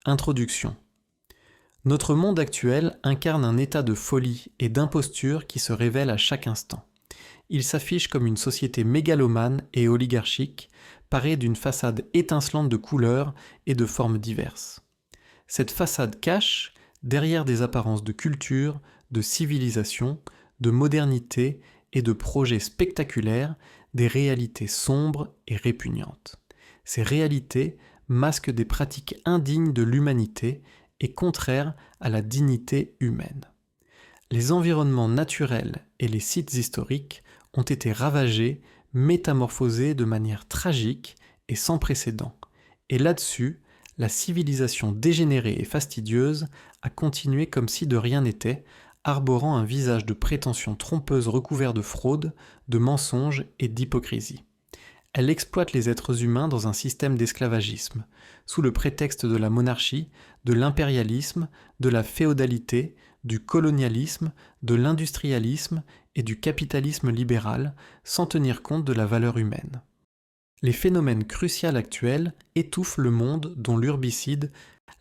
Introduction. Notre monde actuel incarne un état de folie et d'imposture qui se révèle à chaque instant. Il s'affiche comme une société mégalomane et oligarchique, parée d'une façade étincelante de couleurs et de formes diverses. Cette façade cache, derrière des apparences de culture, de civilisation, de modernité et de projets spectaculaires, des réalités sombres et répugnantes. Ces réalités masquent des pratiques indignes de l'humanité et contraires à la dignité humaine. Les environnements naturels et les sites historiques ont été ravagés, métamorphosés de manière tragique et sans précédent. Et là-dessus, la civilisation dégénérée et fastidieuse a continué comme si de rien n'était, arborant un visage de prétention trompeuse recouvert de fraude, de mensonges et d'hypocrisie. Elle exploite les êtres humains dans un système d'esclavagisme, sous le prétexte de la monarchie, de l'impérialisme, de la féodalité, du colonialisme, de l'industrialisme et du capitalisme libéral, sans tenir compte de la valeur humaine. Les phénomènes cruciaux actuels étouffent le monde dont l'urbicide,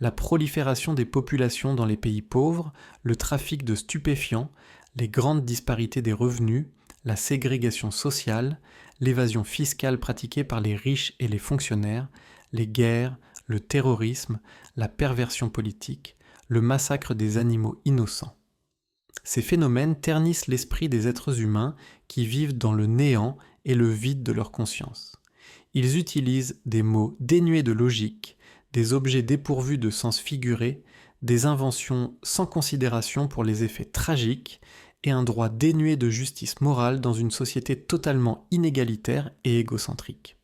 la prolifération des populations dans les pays pauvres, le trafic de stupéfiants, les grandes disparités des revenus, la ségrégation sociale, l'évasion fiscale pratiquée par les riches et les fonctionnaires, les guerres, le terrorisme, la perversion politique, le massacre des animaux innocents. Ces phénomènes ternissent l'esprit des êtres humains qui vivent dans le néant et le vide de leur conscience. Ils utilisent des mots dénués de logique, des objets dépourvus de sens figuré, des inventions sans considération pour les effets tragiques et un droit dénué de justice morale dans une société totalement inégalitaire et égocentrique.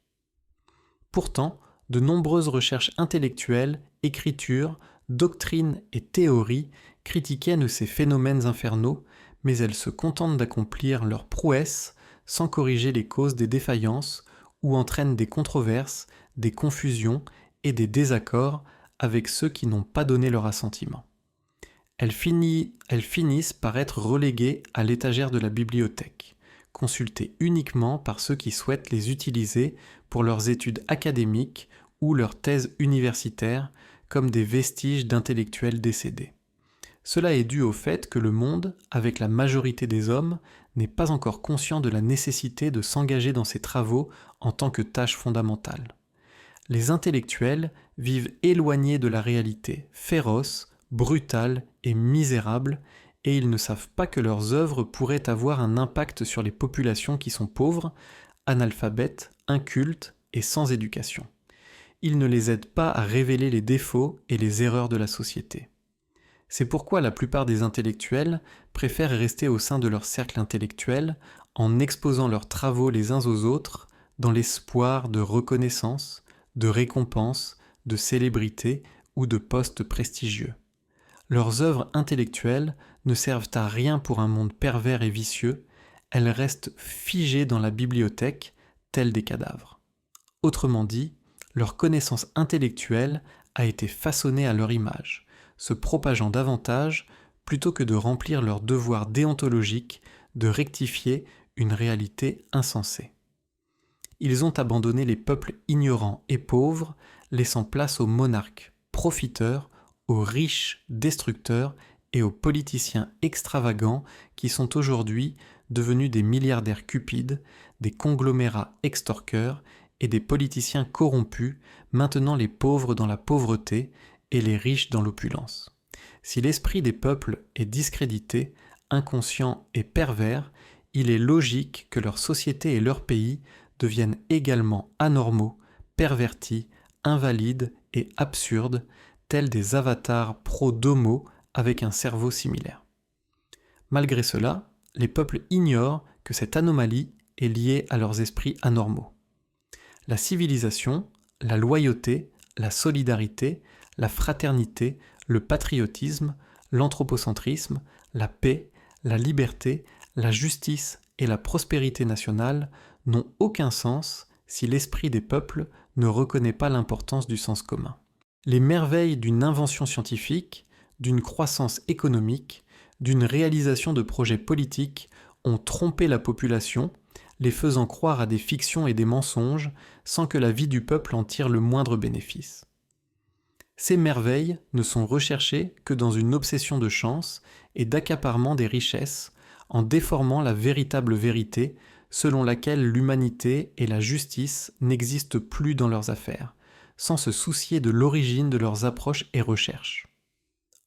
Pourtant, de nombreuses recherches intellectuelles, écritures, doctrines et théories critiquent ces phénomènes infernaux, mais elles se contentent d'accomplir leurs prouesses sans corriger les causes des défaillances ou entraînent des controverses, des confusions et des désaccords avec ceux qui n'ont pas donné leur assentiment. Elles finissent par être reléguées à l'étagère de la bibliothèque, consultées uniquement par ceux qui souhaitent les utiliser pour leurs études académiques ou leurs thèses universitaires comme des vestiges d'intellectuels décédés. Cela est dû au fait que le monde, avec la majorité des hommes, n'est pas encore conscient de la nécessité de s'engager dans ces travaux en tant que tâche fondamentale. Les intellectuels vivent éloignés de la réalité, féroce, brutale et misérable, et ils ne savent pas que leurs œuvres pourraient avoir un impact sur les populations qui sont pauvres, analphabètes, incultes et sans éducation. Ils ne les aident pas à révéler les défauts et les erreurs de la société. C'est pourquoi la plupart des intellectuels préfèrent rester au sein de leur cercle intellectuel en exposant leurs travaux les uns aux autres dans l'espoir de reconnaissance, de récompense, de célébrité ou de postes prestigieux. Leurs œuvres intellectuelles ne servent à rien pour un monde pervers et vicieux, elles restent figées dans la bibliothèque, telles des cadavres. Autrement dit, leur connaissance intellectuelle a été façonnée à leur image, se propageant davantage plutôt que de remplir leur devoir déontologique de rectifier une réalité insensée. Ils ont abandonné les peuples ignorants et pauvres, laissant place aux monarques, profiteurs, aux riches destructeurs et aux politiciens extravagants qui sont aujourd'hui devenus des milliardaires cupides, des conglomérats extorqueurs et des politiciens corrompus, maintenant les pauvres dans la pauvreté et les riches dans l'opulence. Si l'esprit des peuples est discrédité, inconscient et pervers, il est logique que leur société et leur pays deviennent également anormaux, pervertis, invalides et absurdes, tels des avatars pro-domo avec un cerveau similaire. Malgré cela, les peuples ignorent que cette anomalie est liée à leurs esprits anormaux. La civilisation, la loyauté, la solidarité, la fraternité, le patriotisme, l'anthropocentrisme, la paix, la liberté, la justice et la prospérité nationale n'ont aucun sens si l'esprit des peuples ne reconnaît pas l'importance du sens commun. Les merveilles d'une invention scientifique, d'une croissance économique, d'une réalisation de projets politiques ont trompé la population, les faisant croire à des fictions et des mensonges sans que la vie du peuple en tire le moindre bénéfice. Ces merveilles ne sont recherchées que dans une obsession de chance et d'accaparement des richesses, en déformant la véritable vérité selon laquelle l'humanité et la justice n'existent plus dans leurs affaires, sans se soucier de l'origine de leurs approches et recherches.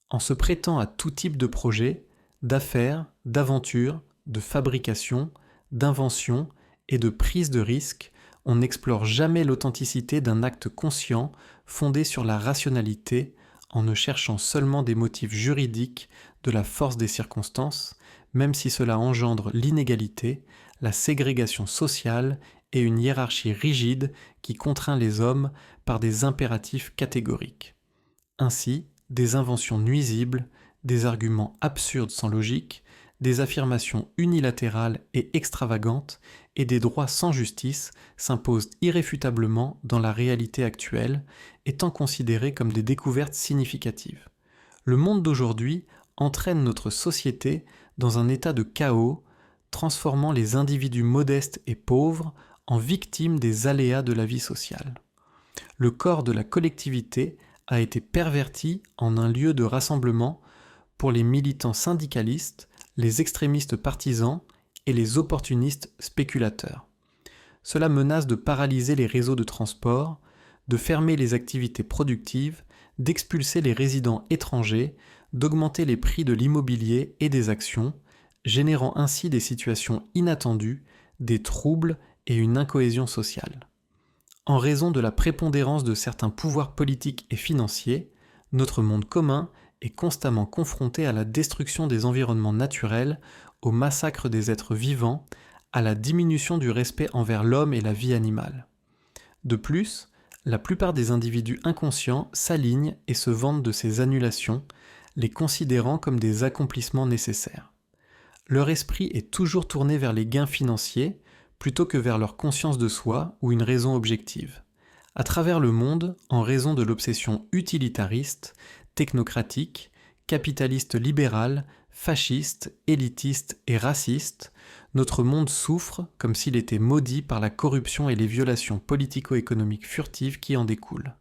En se prêtant à tout type de projet, d'affaires, d'aventures, de fabrication, d'invention et de prise de risque, on n'explore jamais l'authenticité d'un acte conscient fondé sur la rationalité en ne cherchant seulement des motifs juridiques de la force des circonstances, même si cela engendre l'inégalité, la ségrégation sociale et une hiérarchie rigide qui contraint les hommes par des impératifs catégoriques. Ainsi, des inventions nuisibles, des arguments absurdes sans logique, des affirmations unilatérales et extravagantes et des droits sans justice s'imposent irréfutablement dans la réalité actuelle, étant considérés comme des découvertes significatives. Le monde d'aujourd'hui entraîne notre société dans un état de chaos, transformant les individus modestes et pauvres en victimes des aléas de la vie sociale. Le corps de la collectivité a été perverti en un lieu de rassemblement pour les militants syndicalistes, les extrémistes partisans et les opportunistes spéculateurs. Cela menace de paralyser les réseaux de transport, de fermer les activités productives, d'expulser les résidents étrangers, d'augmenter les prix de l'immobilier et des actions, générant ainsi des situations inattendues, des troubles et une incohésion sociale. En raison de la prépondérance de certains pouvoirs politiques et financiers, notre monde commun est constamment confronté à la destruction des environnements naturels, au massacre des êtres vivants, à la diminution du respect envers l'homme et la vie animale. De plus, la plupart des individus inconscients s'alignent et se vantent de ces annulations, les considérant comme des accomplissements nécessaires. Leur esprit est toujours tourné vers les gains financiers, plutôt que vers leur conscience de soi ou une raison objective. À travers le monde, en raison de l'obsession utilitariste, technocratique, capitaliste libérale, fasciste, élitiste et raciste, notre monde souffre comme s'il était maudit par la corruption et les violations politico-économiques furtives qui en découlent.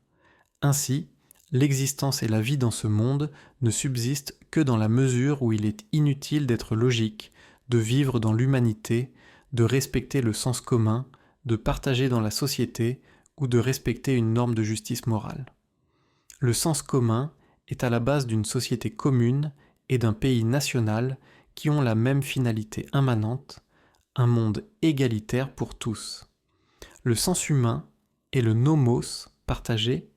Ainsi, l'existence et la vie dans ce monde ne subsistent que dans la mesure où il est inutile d'être logique, de vivre dans l'humanité, de respecter le sens commun, de partager dans la société ou de respecter une norme de justice morale. Le sens commun est à la base d'une société commune et d'un pays national qui ont la même finalité immanente, un monde égalitaire pour tous. Le sens humain et le nomos partagé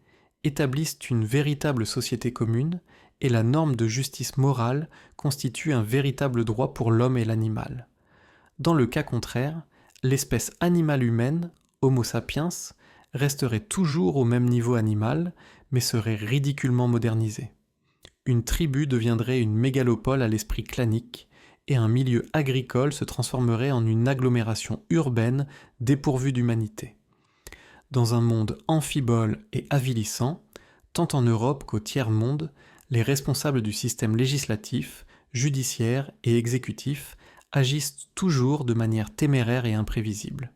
établissent une véritable société commune et la norme de justice morale constitue un véritable droit pour l'homme et l'animal. Dans le cas contraire, l'espèce animale humaine, Homo sapiens, resterait toujours au même niveau animal, mais serait ridiculement modernisée. Une tribu deviendrait une mégalopole à l'esprit clanique, et un milieu agricole se transformerait en une agglomération urbaine dépourvue d'humanité. Dans un monde amphibole et avilissant, tant en Europe qu'au tiers-monde, les responsables du système législatif, judiciaire et exécutif agissent toujours de manière téméraire et imprévisible.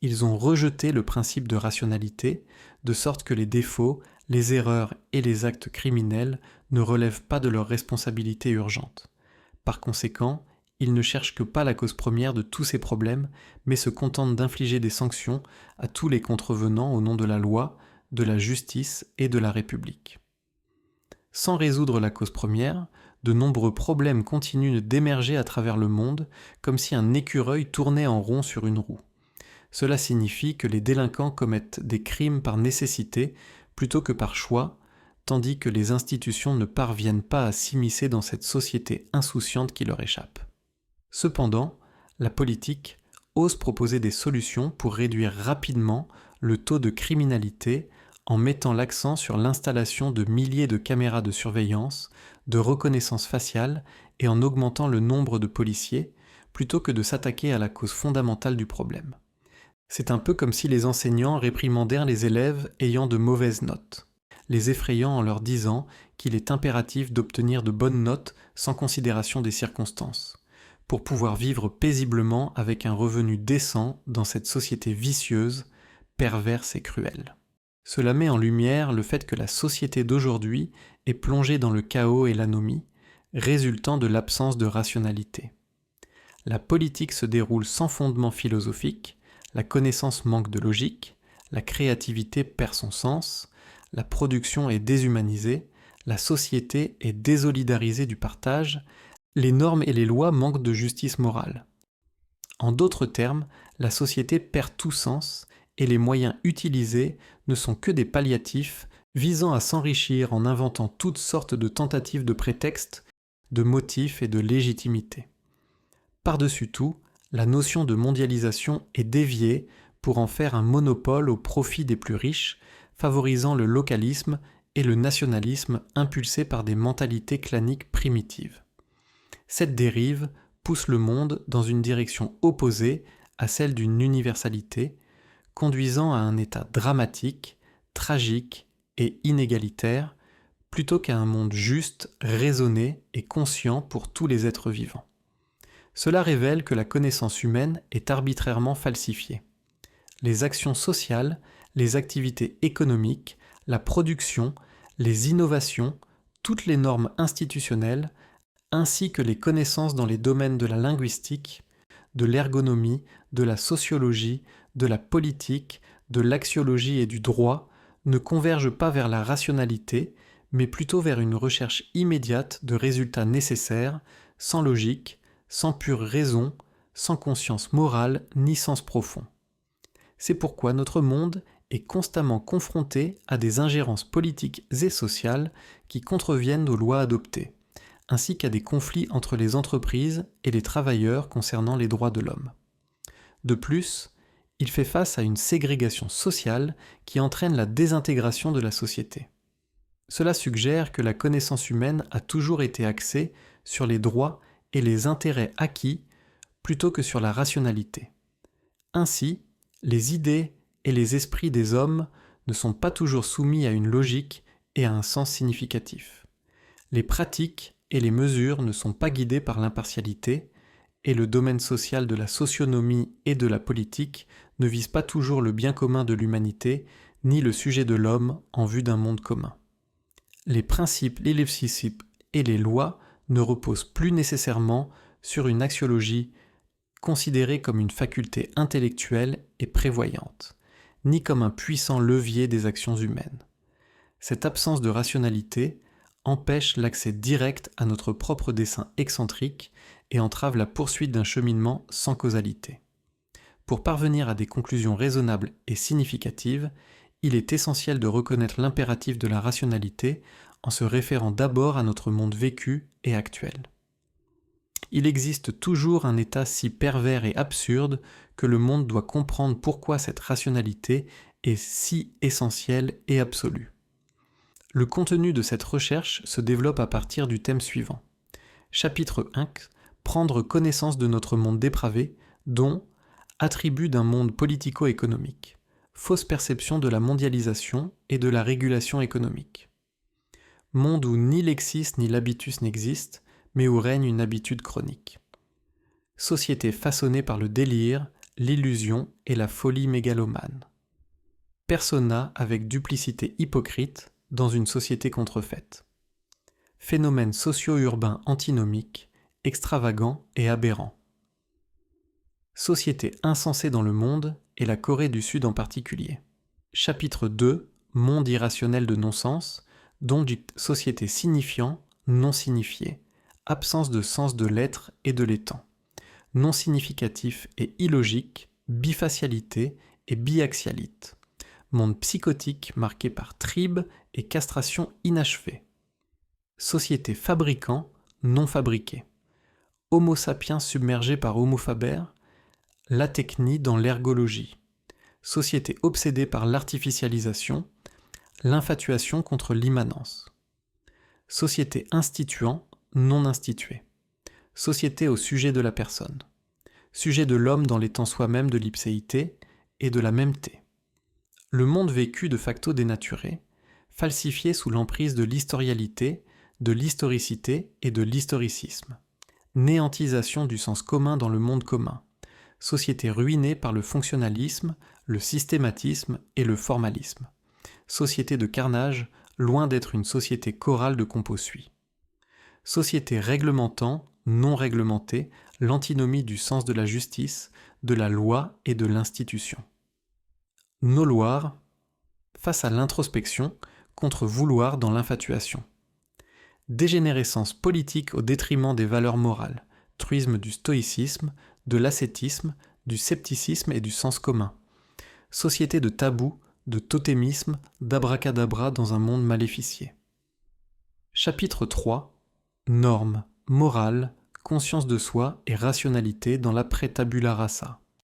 Ils ont rejeté le principe de rationalité, de sorte que les défauts, les erreurs et les actes criminels ne relèvent pas de leur responsabilité urgente. Par conséquent, ils ne cherchent que pas la cause première de tous ces problèmes, mais se contentent d'infliger des sanctions à tous les contrevenants au nom de la loi, de la justice et de la République. Sans résoudre la cause première, de nombreux problèmes continuent d'émerger à travers le monde, comme si un écureuil tournait en rond sur une roue. Cela signifie que les délinquants commettent des crimes par nécessité plutôt que par choix, tandis que les institutions ne parviennent pas à s'immiscer dans cette société insouciante qui leur échappe. Cependant, la politique ose proposer des solutions pour réduire rapidement le taux de criminalité en mettant l'accent sur l'installation de milliers de caméras de surveillance, de reconnaissance faciale et en augmentant le nombre de policiers, plutôt que de s'attaquer à la cause fondamentale du problème. C'est un peu comme si les enseignants réprimandèrent les élèves ayant de mauvaises notes, les effrayant en leur disant qu'il est impératif d'obtenir de bonnes notes sans considération des circonstances, pour pouvoir vivre paisiblement avec un revenu décent dans cette société vicieuse, perverse et cruelle. Cela met en lumière le fait que la société d'aujourd'hui est plongée dans le chaos et l'anomie, résultant de l'absence de rationalité. La politique se déroule sans fondement philosophique, la connaissance manque de logique, la créativité perd son sens, la production est déshumanisée, la société est désolidarisée du partage, les normes et les lois manquent de justice morale. En d'autres termes, la société perd tout sens et les moyens utilisés ne sont que des palliatifs visant à s'enrichir en inventant toutes sortes de tentatives de prétextes, de motifs et de légitimité. Par-dessus tout, la notion de mondialisation est déviée pour en faire un monopole au profit des plus riches, favorisant le localisme et le nationalisme impulsés par des mentalités claniques primitives. Cette dérive pousse le monde dans une direction opposée à celle d'une universalité, conduisant à un état dramatique, tragique et inégalitaire, plutôt qu'à un monde juste, raisonné et conscient pour tous les êtres vivants. Cela révèle que la connaissance humaine est arbitrairement falsifiée. Les actions sociales, les activités économiques, la production, les innovations, toutes les normes institutionnelles, ainsi que les connaissances dans les domaines de la linguistique, de l'ergonomie, de la sociologie, de la politique, de l'axiologie et du droit, ne convergent pas vers la rationalité, mais plutôt vers une recherche immédiate de résultats nécessaires, sans logique, sans pure raison, sans conscience morale ni sens profond. C'est pourquoi notre monde est constamment confronté à des ingérences politiques et sociales qui contreviennent aux lois adoptées, ainsi qu'à des conflits entre les entreprises et les travailleurs concernant les droits de l'homme. De plus, il fait face à une ségrégation sociale qui entraîne la désintégration de la société. Cela suggère que la connaissance humaine a toujours été axée sur les droits et les intérêts acquis plutôt que sur la rationalité. Ainsi, les idées et les esprits des hommes ne sont pas toujours soumis à une logique et à un sens significatif. Les pratiques et les mesures ne sont pas guidées par l'impartialité, et le domaine social de la socionomie et de la politique ne vise pas toujours le bien commun de l'humanité, ni le sujet de l'homme en vue d'un monde commun. Les principes, les lévicipes et les lois ne reposent plus nécessairement sur une axiologie considérée comme une faculté intellectuelle et prévoyante, ni comme un puissant levier des actions humaines. Cette absence de rationalité empêche l'accès direct à notre propre dessein excentrique et entrave la poursuite d'un cheminement sans causalité. Pour parvenir à des conclusions raisonnables et significatives, il est essentiel de reconnaître l'impératif de la rationalité en se référant d'abord à notre monde vécu et actuel. Il existe toujours un état si pervers et absurde que le monde doit comprendre pourquoi cette rationalité est si essentielle et absolue. Le contenu de cette recherche se développe à partir du thème suivant. Chapitre 1. Prendre connaissance de notre monde dépravé, dont attribut d'un monde politico-économique, fausse perception de la mondialisation et de la régulation économique. Monde où ni l'exis ni l'habitus n'existent, mais où règne une habitude chronique. Société façonnée par le délire, l'illusion et la folie mégalomane. Persona avec duplicité hypocrite dans une société contrefaite. Phénomène socio-urbain antinomique, extravagant et aberrant. Société insensée dans le monde et la Corée du Sud en particulier. Chapitre 2. Monde irrationnel de non-sens, dont du société signifiant, non signifié, absence de sens de l'être et de l'étant, non significatif et illogique, bifacialité et biaxialite, monde psychotique marqué par tribes et castration inachevée, société fabricant, non fabriqué, Homo sapiens submergé par Homo faber, la technie dans l'ergologie, société obsédée par l'artificialisation, l'infatuation contre l'immanence, société instituant, non instituée, société au sujet de la personne, sujet de l'homme dans l'étant soi-même de l'ipséité et de la mêmeté. Le monde vécu de facto dénaturé, falsifié sous l'emprise de l'historialité, de l'historicité et de l'historicisme. Néantisation du sens commun dans le monde commun. Société ruinée par le fonctionnalisme, le systématisme et le formalisme. Société de carnage, loin d'être une société chorale de compos suit. Société réglementant, non réglementée, l'antinomie du sens de la justice, de la loi et de l'institution. Nauloir, face à l'introspection, contre vouloir dans l'infatuation. Dégénérescence politique au détriment des valeurs morales, truisme du stoïcisme, de l'ascétisme, du scepticisme et du sens commun. Société de tabous, de totémisme, d'abracadabra dans un monde maléficié. Chapitre 3. Normes, morale, conscience de soi et rationalité dans l'après-tabula rasa.